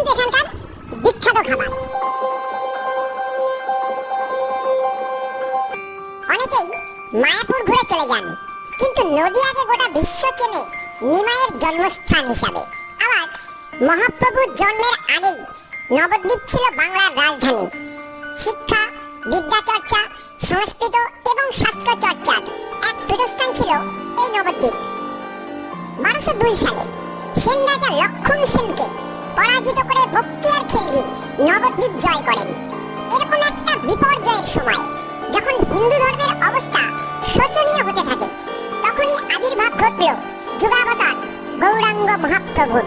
কিন্তু এখানকার বিখ্যাত খাবার। অনেকেই মায়াপুর ঘুরে চলে যান, কিন্তু নদিয়াকে গোটা বিশ্ব চেনে নিমাইয়ের জন্মস্থান হিসাবে। আবার মহাপ্রভুর জন্মের আগেই নবদ্বীপ ছিল বাংলার রাজধানী। শিক্ষা, বিদ্যা চর্চা, সংস্কৃত এবং শাস্ত্র চর্চার এক পীঠস্থান ছিল এই নবদ্বীপ। 1202 সালে সেন রাজা লক্ষণ সেনকে পরাজিত করে বখতিয়ার খিলজি নবদ্বীপ জয় করেন। এরকম একটা বিপর্যয়ের সময়, যখন হিন্দু ধর্মের অবস্থা শোচনীয় হতে থাকে, তখনই আবির্ভাব ঘটল যুগাবতার গৌরাঙ্গ মহাপ্রভুর।